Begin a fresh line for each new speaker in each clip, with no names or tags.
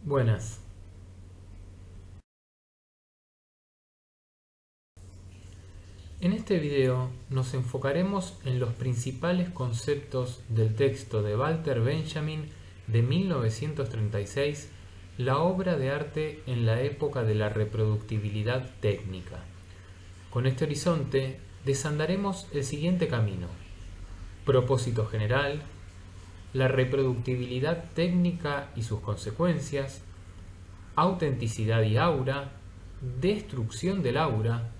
Buenas. En este video nos enfocaremos en los principales conceptos del texto de Walter Benjamin de 1936, la obra de arte en la época de la reproductibilidad técnica. Con este horizonte desandaremos el siguiente camino: propósito general, la reproductibilidad técnica y sus consecuencias, autenticidad y aura, destrucción del aura,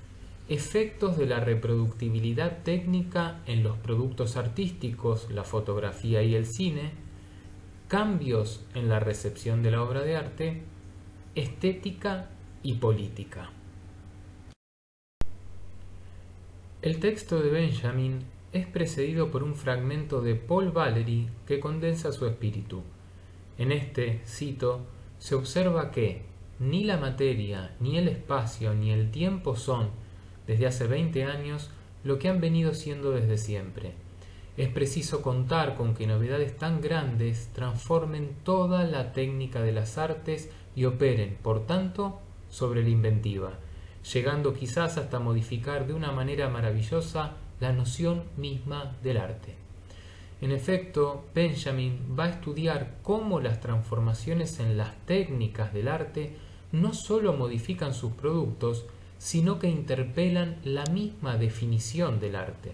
efectos de la reproductibilidad técnica en los productos artísticos, la fotografía y el cine, cambios en la recepción de la obra de arte, estética y política. El texto de Benjamin es precedido por un fragmento de Paul Valéry que condensa su espíritu. En este, cito, se observa que ni la materia, ni el espacio, ni el tiempo son, desde hace 20 años, lo que han venido siendo desde siempre. Es preciso contar con que novedades tan grandes transformen toda la técnica de las artes y operen, por tanto, sobre la inventiva, llegando quizás hasta modificar de una manera maravillosa la noción misma del arte. En efecto, Benjamin va a estudiar cómo las transformaciones en las técnicas del arte no solo modifican sus productos, sino que interpelan la misma definición del arte.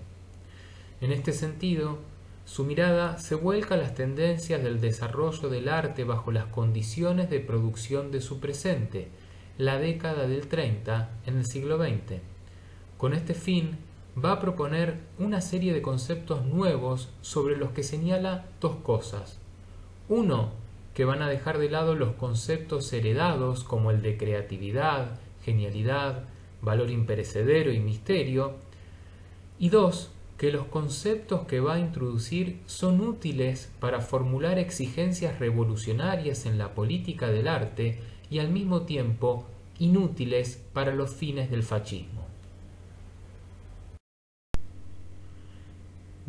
En este sentido, su mirada se vuelca a las tendencias del desarrollo del arte bajo las condiciones de producción de su presente, la década del 30 en el siglo XX. Con este fin, va a proponer una serie de conceptos nuevos sobre los que señala dos cosas. Uno, que van a dejar de lado los conceptos heredados como el de creatividad, genialidad, valor imperecedero y misterio. Y dos, que los conceptos que va a introducir son útiles para formular exigencias revolucionarias en la política del arte y al mismo tiempo inútiles para los fines del fascismo.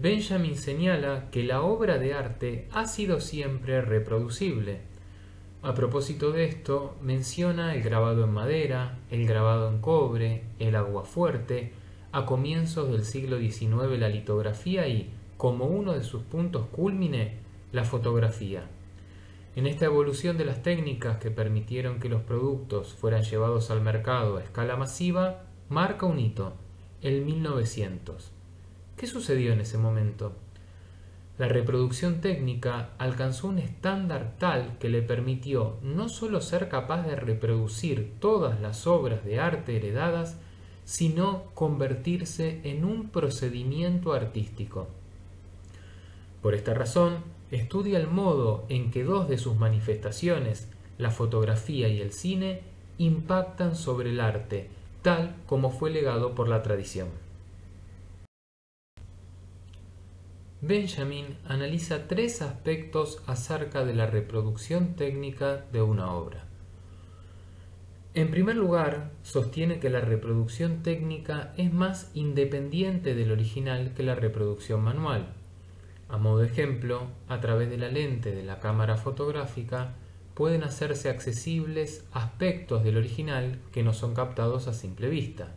Benjamin señala que la obra de arte ha sido siempre reproducible. A propósito de esto, menciona el grabado en madera, el grabado en cobre, el aguafuerte, a comienzos del siglo XIX la litografía y, como uno de sus puntos cúlmine, la fotografía. En esta evolución de las técnicas que permitieron que los productos fueran llevados al mercado a escala masiva, marca un hito, el 1900. ¿Qué sucedió en ese momento? La reproducción técnica alcanzó un estándar tal que le permitió no solo ser capaz de reproducir todas las obras de arte heredadas, sino convertirse en un procedimiento artístico. Por esta razón, estudia el modo en que dos de sus manifestaciones, la fotografía y el cine, impactan sobre el arte, tal como fue legado por la tradición. Benjamin analiza tres aspectos acerca de la reproducción técnica de una obra. En primer lugar, sostiene que la reproducción técnica es más independiente del original que la reproducción manual. A modo de ejemplo, a través de la lente de la cámara fotográfica pueden hacerse accesibles aspectos del original que no son captados a simple vista.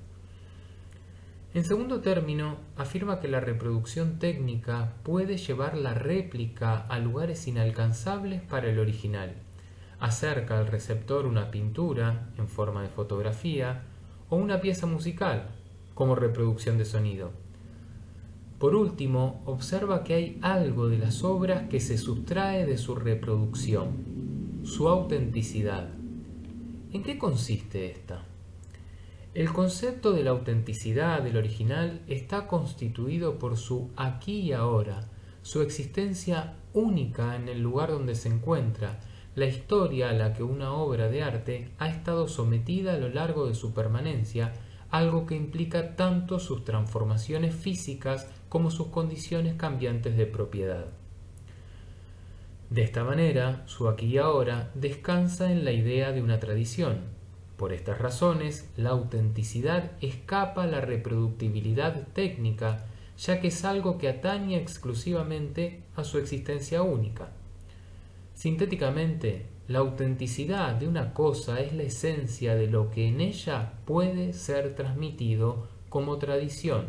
En segundo término, afirma que la reproducción técnica puede llevar la réplica a lugares inalcanzables para el original. Acerca al receptor una pintura en forma de fotografía o una pieza musical como reproducción de sonido. Por último, observa que hay algo de las obras que se sustrae de su reproducción, su autenticidad. ¿En qué consiste esta? El concepto de la autenticidad del original está constituido por su aquí y ahora, su existencia única en el lugar donde se encuentra, la historia a la que una obra de arte ha estado sometida a lo largo de su permanencia, algo que implica tanto sus transformaciones físicas como sus condiciones cambiantes de propiedad. De esta manera, su aquí y ahora descansa en la idea de una tradición. Por estas razones, la autenticidad escapa a la reproductibilidad técnica, ya que es algo que atañe exclusivamente a su existencia única. Sintéticamente, la autenticidad de una cosa es la esencia de lo que en ella puede ser transmitido como tradición,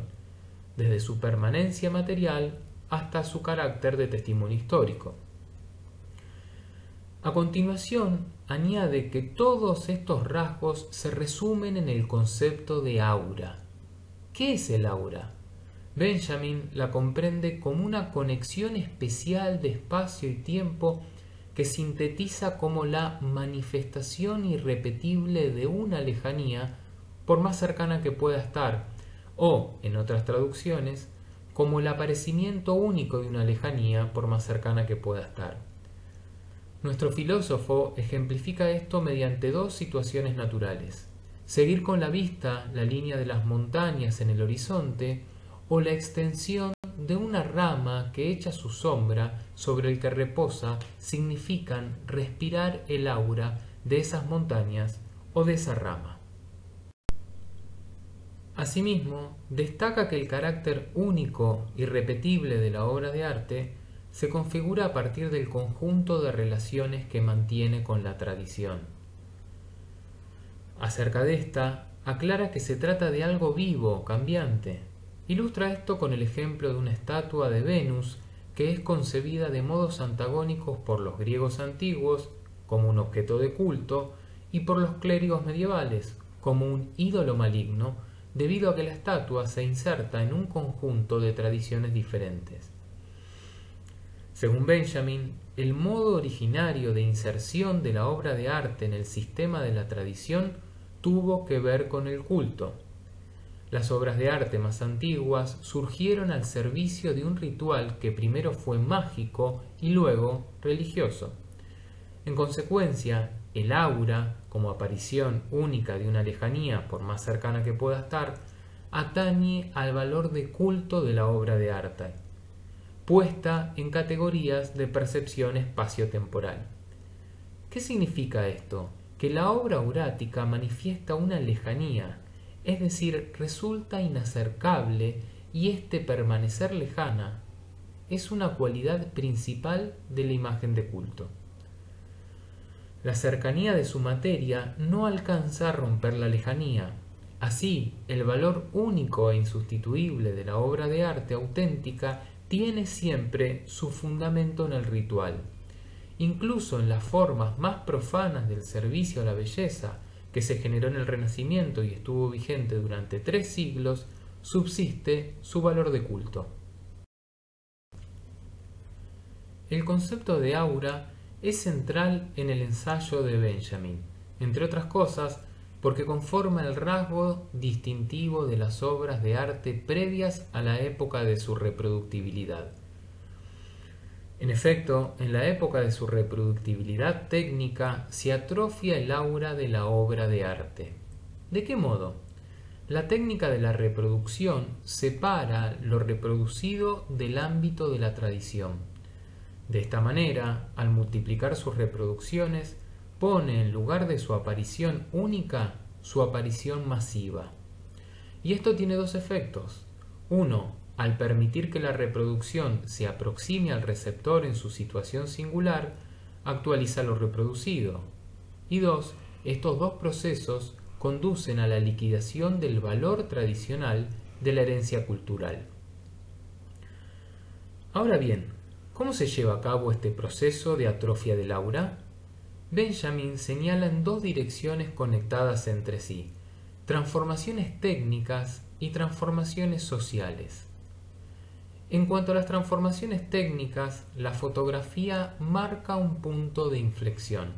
desde su permanencia material hasta su carácter de testimonio histórico. A continuación, añade que todos estos rasgos se resumen en el concepto de aura. ¿Qué es el aura? Benjamin la comprende como una conexión especial de espacio y tiempo que sintetiza como la manifestación irrepetible de una lejanía, por más cercana que pueda estar, o, en otras traducciones, como el aparecimiento único de una lejanía, por más cercana que pueda estar. Nuestro filósofo ejemplifica esto mediante dos situaciones naturales: seguir con la vista la línea de las montañas en el horizonte, o la extensión de una rama que echa su sombra sobre el que reposa significan respirar el aura de esas montañas o de esa rama. Asimismo, destaca que el carácter único y irrepetible de la obra de arte se configura a partir del conjunto de relaciones que mantiene con la tradición. Acerca de esta, aclara que se trata de algo vivo, cambiante. Ilustra esto con el ejemplo de una estatua de Venus que es concebida de modos antagónicos por los griegos antiguos como un objeto de culto y por los clérigos medievales como un ídolo maligno, debido a que la estatua se inserta en un conjunto de tradiciones diferentes. Según Benjamin, el modo originario de inserción de la obra de arte en el sistema de la tradición tuvo que ver con el culto. Las obras de arte más antiguas surgieron al servicio de un ritual que primero fue mágico y luego religioso. En consecuencia, el aura, como aparición única de una lejanía, por más cercana que pueda estar, atañe al valor de culto de la obra de arte, puesta en categorías de percepción espaciotemporal. ¿Qué significa esto? Que la obra aurática manifiesta una lejanía, es decir, resulta inacercable, y este permanecer lejana es una cualidad principal de la imagen de culto. La cercanía de su materia no alcanza a romper la lejanía. Así, el valor único e insustituible de la obra de arte auténtica tiene siempre su fundamento en el ritual. Incluso en las formas más profanas del servicio a la belleza, que se generó en el Renacimiento y estuvo vigente durante 3 siglos, subsiste su valor de culto. El concepto de aura es central en el ensayo de Benjamin, entre otras cosas porque conforma el rasgo distintivo de las obras de arte previas a la época de su reproductibilidad. En efecto, en la época de su reproductibilidad técnica se atrofia el aura de la obra de arte. ¿De qué modo? La técnica de la reproducción separa lo reproducido del ámbito de la tradición. De esta manera, al multiplicar sus reproducciones, pone en lugar de su aparición única, su aparición masiva. Y esto tiene dos efectos. Uno, al permitir que la reproducción se aproxime al receptor en su situación singular, actualiza lo reproducido. Y dos, estos dos procesos conducen a la liquidación del valor tradicional de la herencia cultural. Ahora bien, ¿cómo se lleva a cabo este proceso de atrofia del aura? Benjamin señala en 2 direcciones conectadas entre sí: transformaciones técnicas y transformaciones sociales. En cuanto a las transformaciones técnicas, la fotografía marca un punto de inflexión.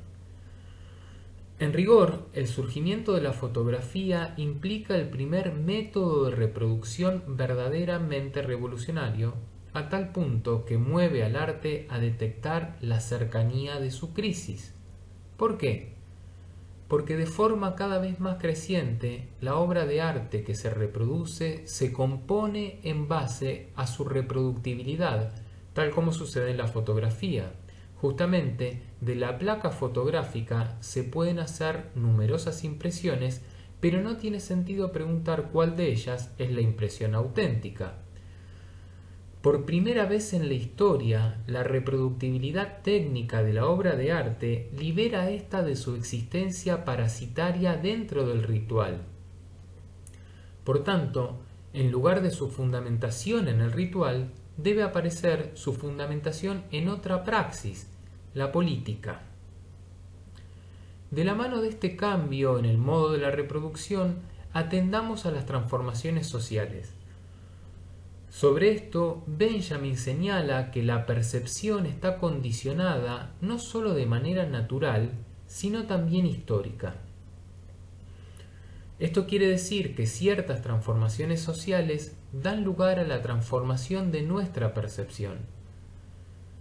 En rigor, el surgimiento de la fotografía implica el primer método de reproducción verdaderamente revolucionario, a tal punto que mueve al arte a detectar la cercanía de su crisis. ¿Por qué? Porque de forma cada vez más creciente, la obra de arte que se reproduce se compone en base a su reproductibilidad, tal como sucede en la fotografía. Justamente, de la placa fotográfica se pueden hacer numerosas impresiones, pero no tiene sentido preguntar cuál de ellas es la impresión auténtica. Por primera vez en la historia, la reproductibilidad técnica de la obra de arte libera a ésta de su existencia parasitaria dentro del ritual. Por tanto, en lugar de su fundamentación en el ritual, debe aparecer su fundamentación en otra praxis, la política. De la mano de este cambio en el modo de la reproducción, atendamos a las transformaciones sociales. Sobre esto, Benjamin señala que la percepción está condicionada no sólo de manera natural, sino también histórica. Esto quiere decir que ciertas transformaciones sociales dan lugar a la transformación de nuestra percepción.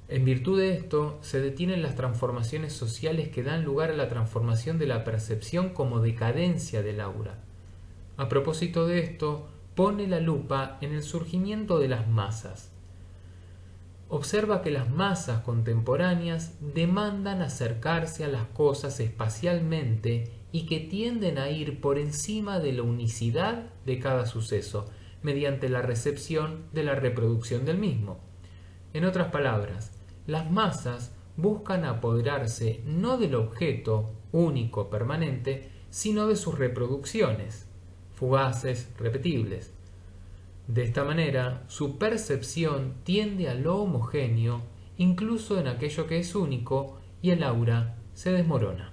En virtud de esto, se detienen las transformaciones sociales que dan lugar a la transformación de la percepción como decadencia del aura. A propósito de esto, pone la lupa en el surgimiento de las masas. Observa que las masas contemporáneas demandan acercarse a las cosas espacialmente y que tienden a ir por encima de la unicidad de cada suceso, mediante la recepción de la reproducción del mismo. En otras palabras, las masas buscan apoderarse no del objeto único, permanente, sino de sus reproducciones, fugaces, repetibles. De esta manera, su percepción tiende a lo homogéneo, incluso en aquello que es único, y el aura se desmorona.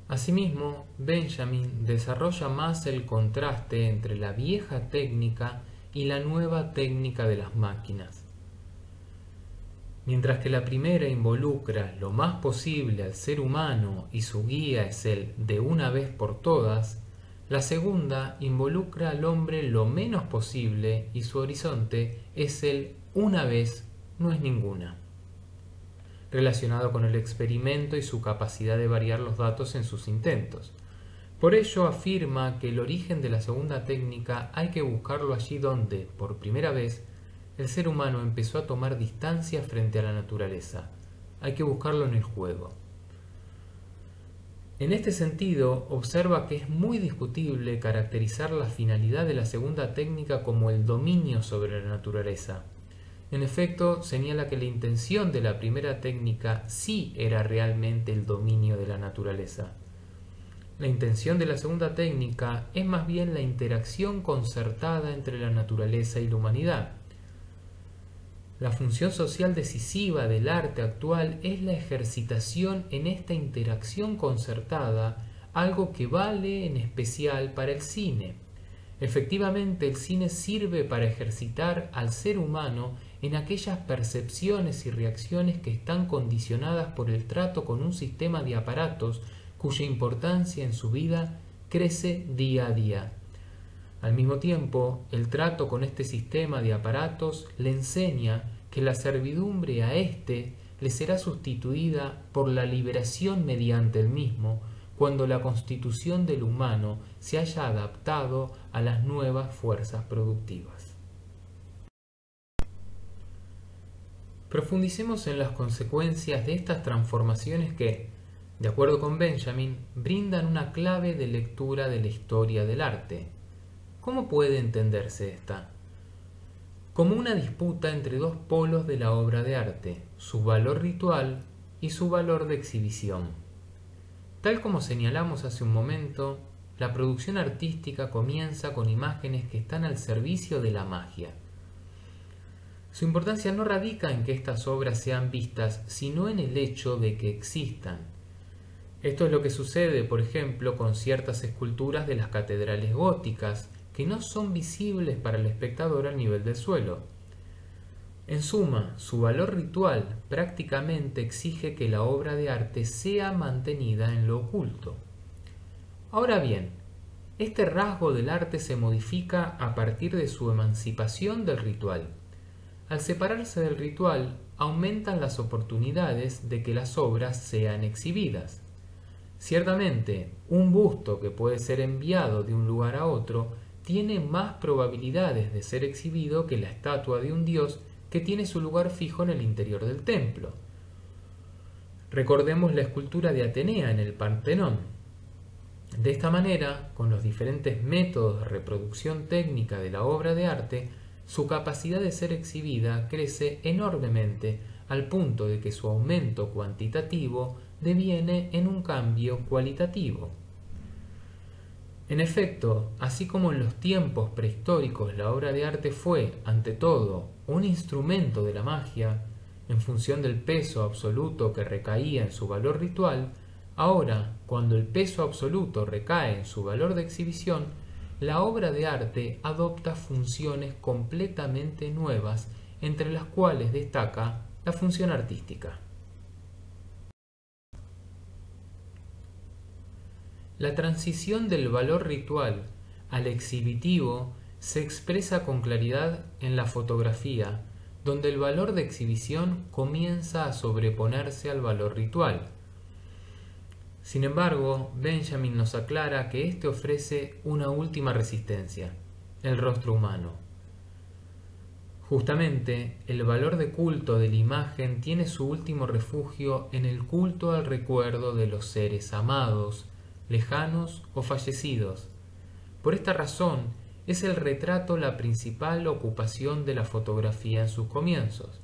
Asimismo, Benjamin desarrolla más el contraste entre la vieja técnica y la nueva técnica de las máquinas. Mientras que la primera involucra lo más posible al ser humano y su guía es el de una vez por todas, la segunda involucra al hombre lo menos posible y su horizonte es el una vez no es ninguna, relacionado con el experimento y su capacidad de variar los datos en sus intentos. Por ello afirma que el origen de la segunda técnica hay que buscarlo allí donde, por primera vez, el ser humano empezó a tomar distancia frente a la naturaleza. Hay que buscarlo en el juego. En este sentido, observa que es muy discutible caracterizar la finalidad de la segunda técnica como el dominio sobre la naturaleza. En efecto, señala que la intención de la primera técnica sí era realmente el dominio de la naturaleza. La intención de la segunda técnica es más bien la interacción concertada entre la naturaleza y la humanidad. La función social decisiva del arte actual es la ejercitación en esta interacción concertada, algo que vale en especial para el cine. Efectivamente, el cine sirve para ejercitar al ser humano en aquellas percepciones y reacciones que están condicionadas por el trato con un sistema de aparatos cuya importancia en su vida crece día a día. Al mismo tiempo, el trato con este sistema de aparatos le enseña que la servidumbre a éste le será sustituida por la liberación mediante el mismo, cuando la constitución del humano se haya adaptado a las nuevas fuerzas productivas. Profundicemos en las consecuencias de estas transformaciones que, de acuerdo con Benjamin, brindan una clave de lectura de la historia del arte. ¿Cómo puede entenderse esta? Como una disputa entre dos polos de la obra de arte, su valor ritual y su valor de exhibición. Tal como señalamos hace un momento, la producción artística comienza con imágenes que están al servicio de la magia. Su importancia no radica en que estas obras sean vistas, sino en el hecho de que existan. Esto es lo que sucede, por ejemplo, con ciertas esculturas de las catedrales góticas, que no son visibles para el espectador al nivel del suelo. En suma, su valor ritual prácticamente exige que la obra de arte sea mantenida en lo oculto. Ahora bien, este rasgo del arte se modifica a partir de su emancipación del ritual. Al separarse del ritual, aumentan las oportunidades de que las obras sean exhibidas. Ciertamente, un busto que puede ser enviado de un lugar a otro tiene más probabilidades de ser exhibido que la estatua de un dios que tiene su lugar fijo en el interior del templo. Recordemos la escultura de Atenea en el Partenón. De esta manera, con los diferentes métodos de reproducción técnica de la obra de arte, su capacidad de ser exhibida crece enormemente al punto de que su aumento cuantitativo deviene en un cambio cualitativo. En efecto, así como en los tiempos prehistóricos la obra de arte fue, ante todo, un instrumento de la magia, en función del peso absoluto que recaía en su valor ritual, ahora, cuando el peso absoluto recae en su valor de exhibición, la obra de arte adopta funciones completamente nuevas, entre las cuales destaca la función artística. La transición del valor ritual al exhibitivo se expresa con claridad en la fotografía, donde el valor de exhibición comienza a sobreponerse al valor ritual. Sin embargo, Benjamin nos aclara que éste ofrece una última resistencia, el rostro humano. Justamente, el valor de culto de la imagen tiene su último refugio en el culto al recuerdo de los seres amados, lejanos o fallecidos. Por esta razón, es el retrato la principal ocupación de la fotografía en sus comienzos.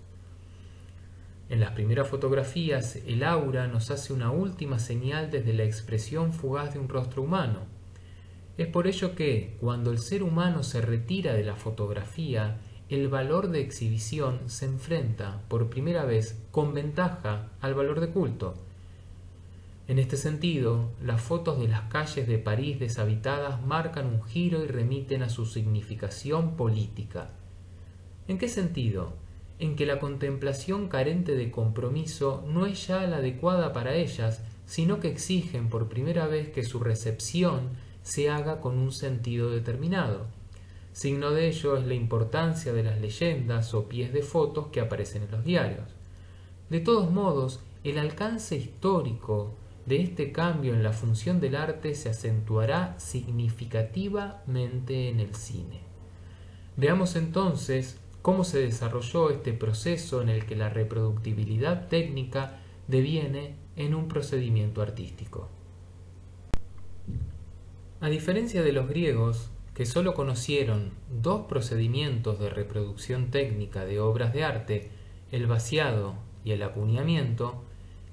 En las primeras fotografías, el aura nos hace una última señal desde la expresión fugaz de un rostro humano. Es por ello que, cuando el ser humano se retira de la fotografía, el valor de exhibición se enfrenta, por primera vez, con ventaja al valor de culto. En este sentido, las fotos de las calles de París deshabitadas marcan un giro y remiten a su significación política. ¿En qué sentido? En que la contemplación carente de compromiso no es ya la adecuada para ellas, sino que exigen por primera vez que su recepción se haga con un sentido determinado. Signo de ello es la importancia de las leyendas o pies de fotos que aparecen en los diarios. De todos modos, el alcance histórico de este cambio en la función del arte se acentuará significativamente en el cine. Veamos entonces cómo se desarrolló este proceso en el que la reproductibilidad técnica deviene en un procedimiento artístico. A diferencia de los griegos, que sólo conocieron dos procedimientos de reproducción técnica de obras de arte, el vaciado y el acuñamiento,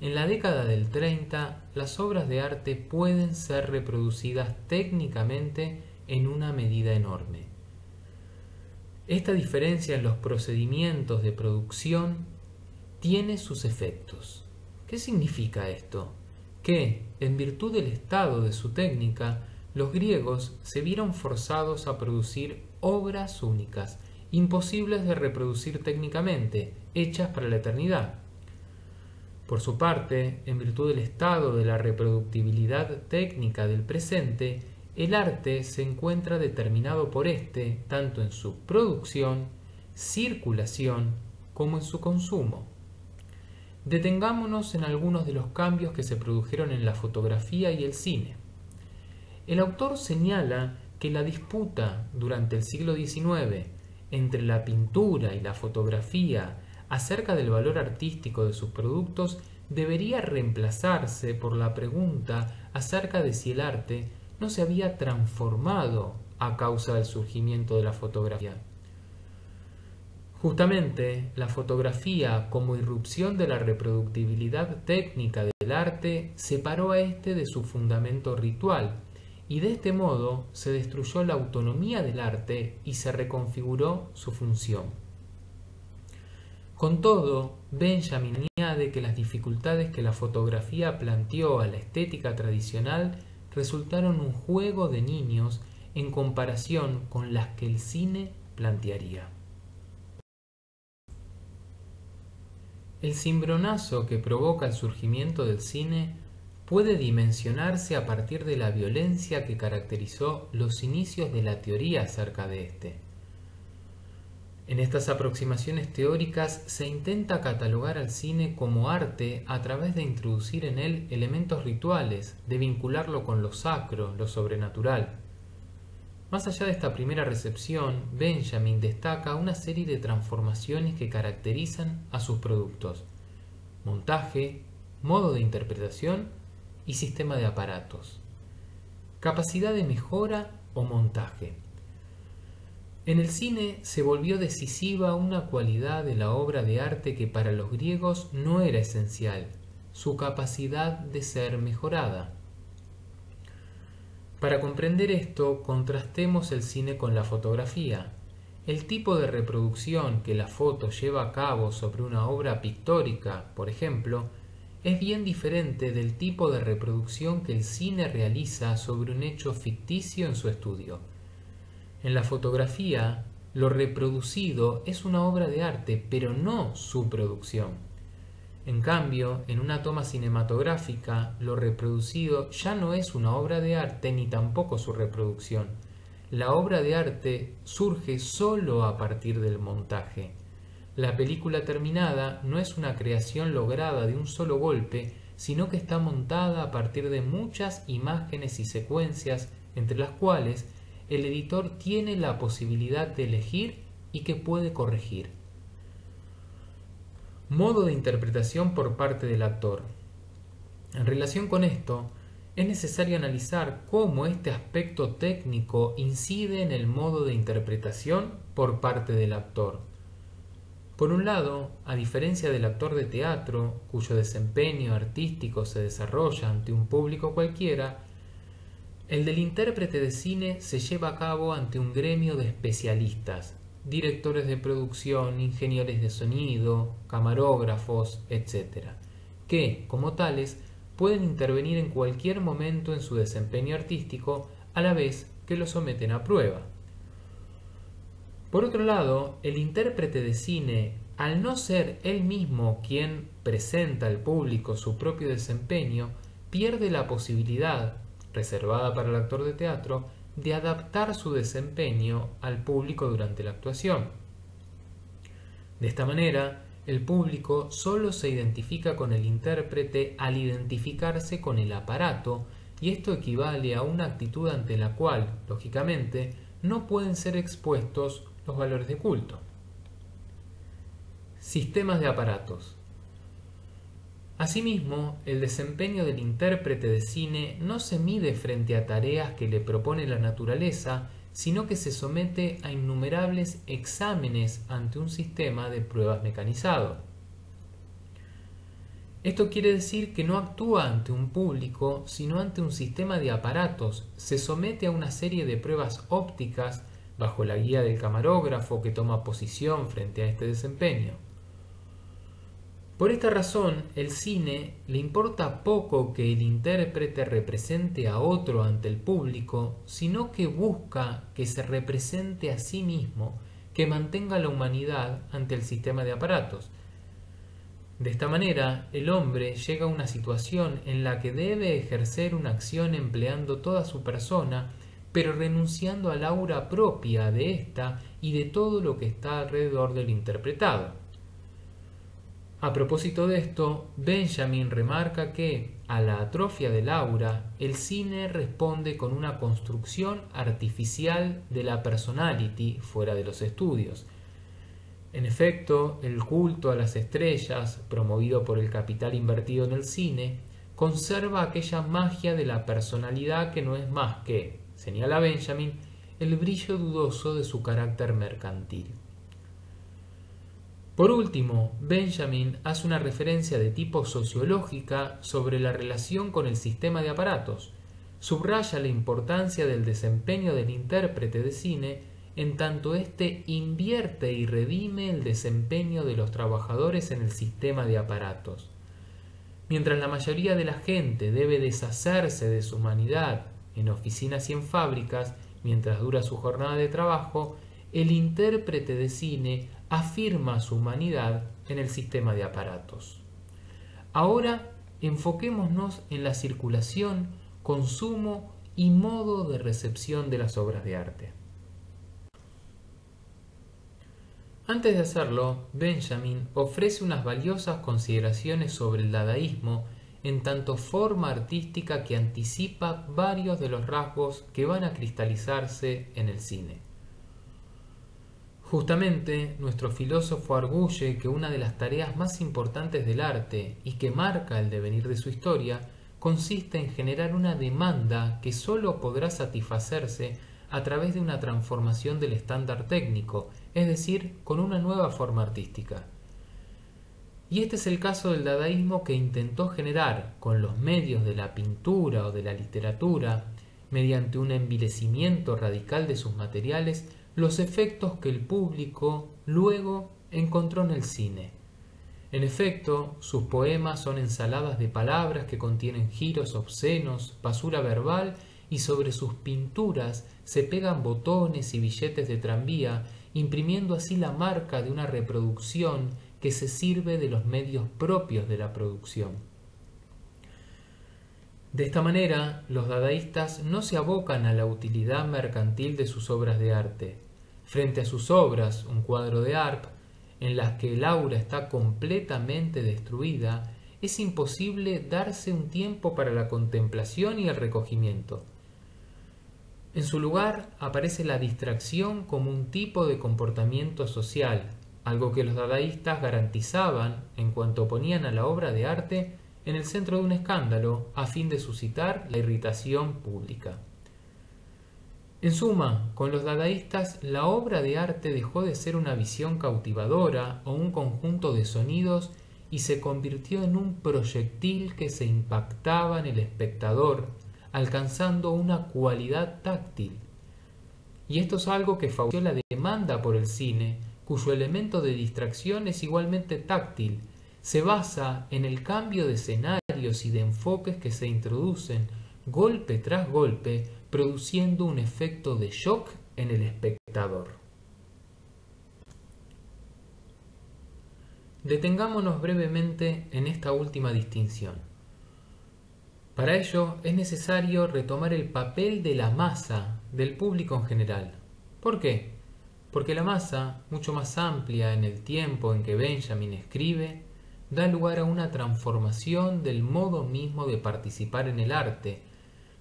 en la década del 30 las obras de arte pueden ser reproducidas técnicamente en una medida enorme. Esta diferencia en los procedimientos de producción tiene sus efectos. ¿Qué significa esto? Que, en virtud del estado de su técnica, los griegos se vieron forzados a producir obras únicas, imposibles de reproducir técnicamente, hechas para la eternidad. Por su parte, en virtud del estado de la reproductibilidad técnica del presente, el arte se encuentra determinado por éste tanto en su producción, circulación, como en su consumo. Detengámonos en algunos de los cambios que se produjeron en la fotografía y el cine. El autor señala que la disputa durante el siglo XIX entre la pintura y la fotografía acerca del valor artístico de sus productos debería reemplazarse por la pregunta acerca de si el arte no se había transformado a causa del surgimiento de la fotografía. Justamente, la fotografía, como irrupción de la reproductibilidad técnica del arte, separó a éste de su fundamento ritual, y de este modo se destruyó la autonomía del arte y se reconfiguró su función. Con todo, Benjamin añade que las dificultades que la fotografía planteó a la estética tradicional resultaron un juego de niños en comparación con las que el cine plantearía. El cimbronazo que provoca el surgimiento del cine puede dimensionarse a partir de la violencia que caracterizó los inicios de la teoría acerca de este. En estas aproximaciones teóricas se intenta catalogar al cine como arte a través de introducir en él elementos rituales, de vincularlo con lo sacro, lo sobrenatural. Más allá de esta primera recepción, Benjamin destaca una serie de transformaciones que caracterizan a sus productos: montaje, modo de interpretación y sistema de aparatos. capacidad de mejora o montaje. En el cine se volvió decisiva una cualidad de la obra de arte que para los griegos no era esencial: su capacidad de ser mejorada. Para comprender esto, contrastemos el cine con la fotografía. El tipo de reproducción que la foto lleva a cabo sobre una obra pictórica, por ejemplo, es bien diferente del tipo de reproducción que el cine realiza sobre un hecho ficticio en su estudio. En la fotografía, lo reproducido es una obra de arte, pero no su producción. En cambio, en una toma cinematográfica, lo reproducido ya no es una obra de arte ni tampoco su reproducción. La obra de arte surge solo a partir del montaje. La película terminada no es una creación lograda de un solo golpe, sino que está montada a partir de muchas imágenes y secuencias, entre las cuales el editor tiene la posibilidad de elegir y que puede corregir. Modo de interpretación por parte del actor. En relación con esto, es necesario analizar cómo este aspecto técnico incide en el modo de interpretación por parte del actor. Por un lado, a diferencia del actor de teatro, cuyo desempeño artístico se desarrolla ante un público cualquiera, el del intérprete de cine se lleva a cabo ante un gremio de especialistas, directores de producción, ingenieros de sonido, camarógrafos, etc., que, como tales, pueden intervenir en cualquier momento en su desempeño artístico a la vez que lo someten a prueba. Por otro lado, el intérprete de cine, al no ser él mismo quien presenta al público su propio desempeño, pierde la posibilidad, reservada para el actor de teatro, de adaptar su desempeño al público durante la actuación. De esta manera, el público solo se identifica con el intérprete al identificarse con el aparato, y esto equivale a una actitud ante la cual, lógicamente, no pueden ser expuestos los valores de culto. Sistemas de aparatos. Asimismo, el desempeño del intérprete de cine no se mide frente a tareas que le propone la naturaleza, sino que se somete a innumerables exámenes ante un sistema de pruebas mecanizado. Esto quiere decir que no actúa ante un público, sino ante un sistema de aparatos, se somete a una serie de pruebas ópticas bajo la guía del camarógrafo que toma posición frente a este desempeño. Por esta razón, el cine le importa poco que el intérprete represente a otro ante el público, sino que busca que se represente a sí mismo, que mantenga la humanidad ante el sistema de aparatos. De esta manera, el hombre llega a una situación en la que debe ejercer una acción empleando toda su persona, pero renunciando al aura propia de ésta y de todo lo que está alrededor del interpretado. A propósito de esto, Benjamin remarca que, a la atrofia del aura, el cine responde con una construcción artificial de la personality fuera de los estudios. En efecto, el culto a las estrellas, promovido por el capital invertido en el cine, conserva aquella magia de la personalidad que no es más que, señala Benjamin, el brillo dudoso de su carácter mercantil. Por último, Benjamin hace una referencia de tipo sociológica sobre la relación con el sistema de aparatos. Subraya la importancia del desempeño del intérprete de cine en tanto éste invierte y redime el desempeño de los trabajadores en el sistema de aparatos. Mientras la mayoría de la gente debe deshacerse de su humanidad en oficinas y en fábricas mientras dura su jornada de trabajo, el intérprete de cine afirma su humanidad en el sistema de aparatos. Ahora enfoquémonos en la circulación, consumo y modo de recepción de las obras de arte. Antes de hacerlo, Benjamin ofrece unas valiosas consideraciones sobre el dadaísmo en tanto forma artística que anticipa varios de los rasgos que van a cristalizarse en el cine. Justamente, nuestro filósofo arguye que una de las tareas más importantes del arte y que marca el devenir de su historia consiste en generar una demanda que sólo podrá satisfacerse a través de una transformación del estándar técnico, es decir, con una nueva forma artística. Y este es el caso del dadaísmo, que intentó generar con los medios de la pintura o de la literatura, mediante un envilecimiento radical de sus materiales, los efectos que el público luego encontró en el cine. En efecto, sus poemas son ensaladas de palabras que contienen giros obscenos, basura verbal, y sobre sus pinturas se pegan botones y billetes de tranvía, imprimiendo así la marca de una reproducción que se sirve de los medios propios de la producción. De esta manera, los dadaístas no se abocan a la utilidad mercantil de sus obras de arte. Frente a sus obras, un cuadro de Arp, en las que el aura está completamente destruida, es imposible darse un tiempo para la contemplación y el recogimiento. En su lugar aparece la distracción como un tipo de comportamiento social, algo que los dadaístas garantizaban en cuanto ponían a la obra de arte en el centro de un escándalo a fin de suscitar la irritación pública. En suma, con los dadaístas la obra de arte dejó de ser una visión cautivadora o un conjunto de sonidos y se convirtió en un proyectil que se impactaba en el espectador, alcanzando una cualidad táctil. Y esto es algo que favoreció la demanda por el cine, cuyo elemento de distracción es igualmente táctil. Se basa en el cambio de escenarios y de enfoques que se introducen golpe tras golpe, produciendo un efecto de shock en el espectador. Detengámonos brevemente en esta última distinción. Para ello es necesario retomar el papel de la masa, del público en general. ¿Por qué? Porque la masa, mucho más amplia en el tiempo en que Benjamin escribe, da lugar a una transformación del modo mismo de participar en el arte,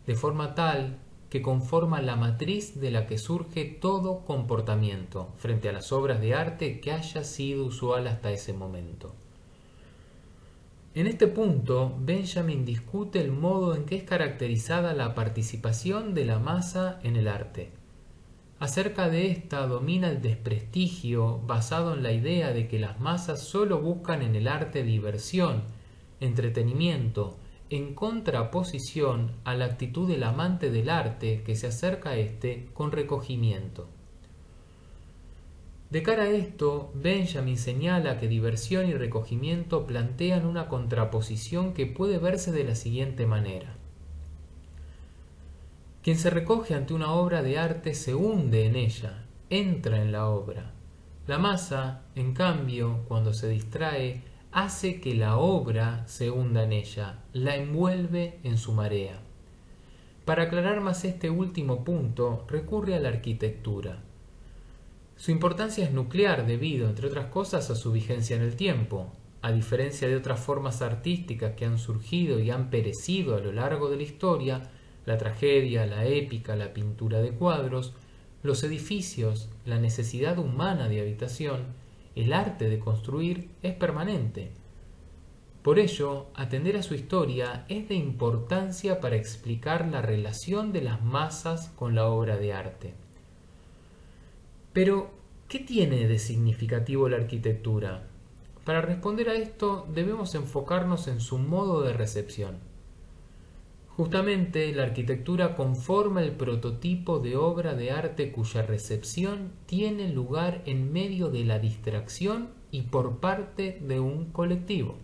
de forma tal que conforma la matriz de la que surge todo comportamiento frente a las obras de arte que haya sido usual hasta ese momento. En este punto, Benjamin discute el modo en que es caracterizada la participación de la masa en el arte. Acerca de esta domina el desprestigio basado en la idea de que las masas solo buscan en el arte diversión, entretenimiento, en contraposición a la actitud del amante del arte que se acerca a éste con recogimiento. De cara a esto, Benjamin señala que diversión y recogimiento plantean una contraposición que puede verse de la siguiente manera. Quien se recoge ante una obra de arte se hunde en ella, entra en la obra. La masa, en cambio, cuando se distrae, hace que la obra se hunda en ella, la envuelve en su marea. Para aclarar más este último punto, recurre a la arquitectura. Su importancia es nuclear debido, entre otras cosas, a su vigencia en el tiempo. A diferencia de otras formas artísticas que han surgido y han perecido a lo largo de la historia, la tragedia, la épica, la pintura de cuadros, los edificios, la necesidad humana de habitación, el arte de construir es permanente. Por ello, atender a su historia es de importancia para explicar la relación de las masas con la obra de arte. Pero, ¿qué tiene de significativo la arquitectura? Para responder a esto, debemos enfocarnos en su modo de recepción. Justamente, la arquitectura conforma el prototipo de obra de arte cuya recepción tiene lugar en medio de la distracción y por parte de un colectivo.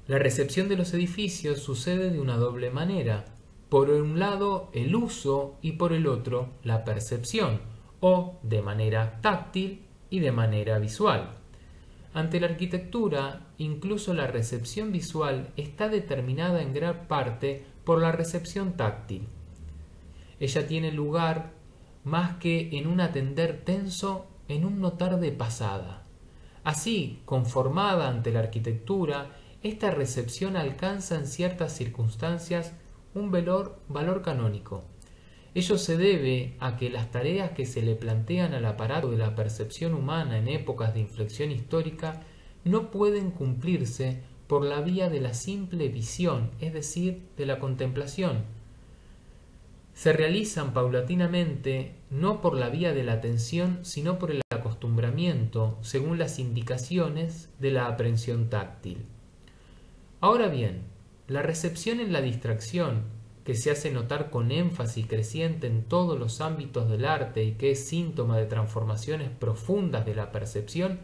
La recepción de los edificios sucede de una doble manera. Por un lado, el uso y por el otro, la percepción, o de manera táctil y de manera visual. Ante la arquitectura, incluso la recepción visual está determinada en gran parte por la recepción táctil. Ella tiene lugar más que en un atender tenso, en un notar de pasada. Así, conformada ante la arquitectura, esta recepción alcanza en ciertas circunstancias un valor canónico. Ello se debe a que las tareas que se le plantean al aparato de la percepción humana en épocas de inflexión histórica no pueden cumplirse por la vía de la simple visión, es decir, de la contemplación. Se realizan paulatinamente no por la vía de la atención, sino por el acostumbramiento, según las indicaciones de la aprehensión táctil. Ahora bien, la recepción en la distracción, que se hace notar con énfasis creciente en todos los ámbitos del arte y que es síntoma de transformaciones profundas de la percepción,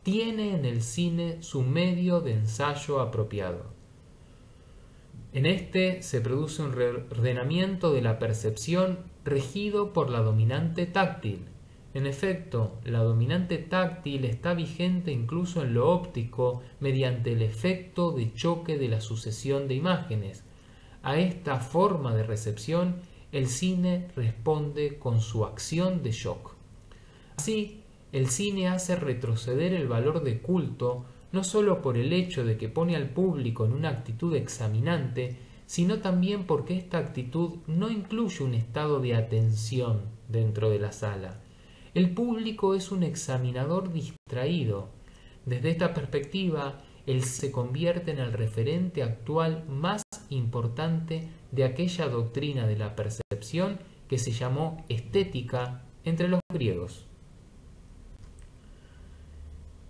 tiene en el cine su medio de ensayo apropiado. En este se produce un reordenamiento de la percepción regido por la dominante táctil. En efecto, la dominante táctil está vigente incluso en lo óptico mediante el efecto de choque de la sucesión de imágenes. A esta forma de recepción, el cine responde con su acción de shock. Así, el cine hace retroceder el valor de culto no sólo por el hecho de que pone al público en una actitud examinante, sino también porque esta actitud no incluye un estado de atención dentro de la sala. El público es un examinador distraído. Desde esta perspectiva, él se convierte en el referente actual más importante de aquella doctrina de la percepción que se llamó estética entre los griegos.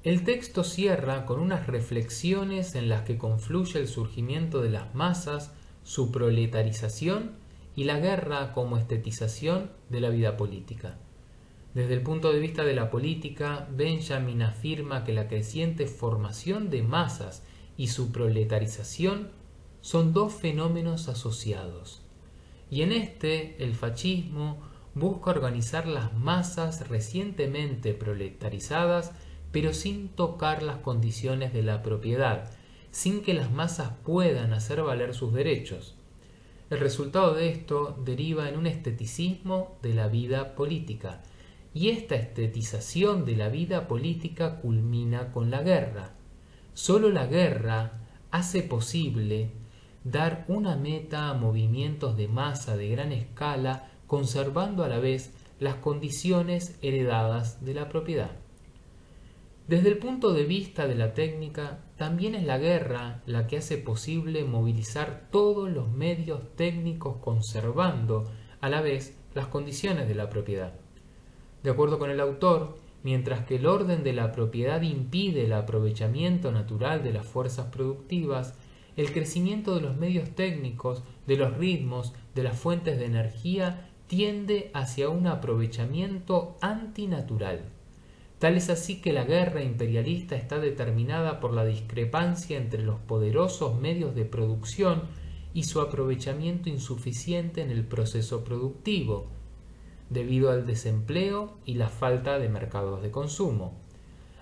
El texto cierra con unas reflexiones en las que confluye el surgimiento de las masas, su proletarización y la guerra como estetización de la vida política. Desde el punto de vista de la política, Benjamin afirma que la creciente formación de masas y su proletarización son dos fenómenos asociados. Y en este, el fascismo busca organizar las masas recientemente proletarizadas, pero sin tocar las condiciones de la propiedad, sin que las masas puedan hacer valer sus derechos. El resultado de esto deriva en un esteticismo de la vida política, y esta estetización de la vida política culmina con la guerra. Solo la guerra hace posible dar una meta a movimientos de masa de gran escala, conservando a la vez las condiciones heredadas de la propiedad. Desde el punto de vista de la técnica, también es la guerra la que hace posible movilizar todos los medios técnicos conservando a la vez las condiciones de la propiedad. De acuerdo con el autor, mientras que el orden de la propiedad impide el aprovechamiento natural de las fuerzas productivas, el crecimiento de los medios técnicos, de los ritmos, de las fuentes de energía tiende hacia un aprovechamiento antinatural. Tal es así que la guerra imperialista está determinada por la discrepancia entre los poderosos medios de producción y su aprovechamiento insuficiente en el proceso productivo, debido al desempleo y la falta de mercados de consumo.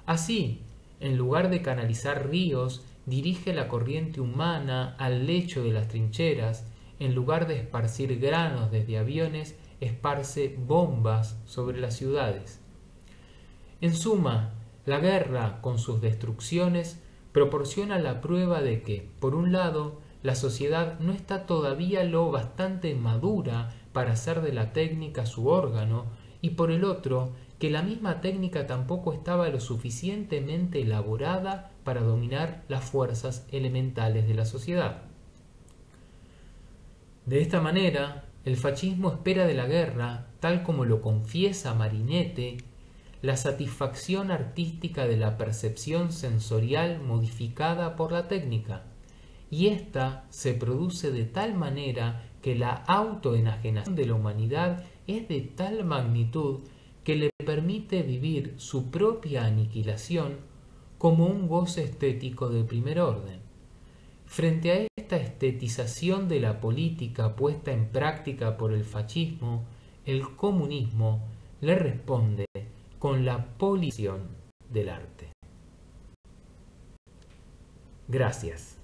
Así, en lugar de canalizar ríos, dirige la corriente humana al lecho de las trincheras, en lugar de esparcir granos desde aviones, esparce bombas sobre las ciudades. En suma, la guerra, con sus destrucciones, proporciona la prueba de que, por un lado, la sociedad no está todavía lo bastante madura para hacer de la técnica su órgano, y por el otro, que la misma técnica tampoco estaba lo suficientemente elaborada para dominar las fuerzas elementales de la sociedad. De esta manera, el fascismo espera de la guerra, tal como lo confiesa Marinetti, la satisfacción artística de la percepción sensorial modificada por la técnica, y ésta se produce de tal manera que la autoenajenación de la humanidad es de tal magnitud que le permite vivir su propia aniquilación como un goce estético de primer orden. Frente a esta estetización de la política puesta en práctica por el fascismo, el comunismo le responde con la politización del arte. Gracias.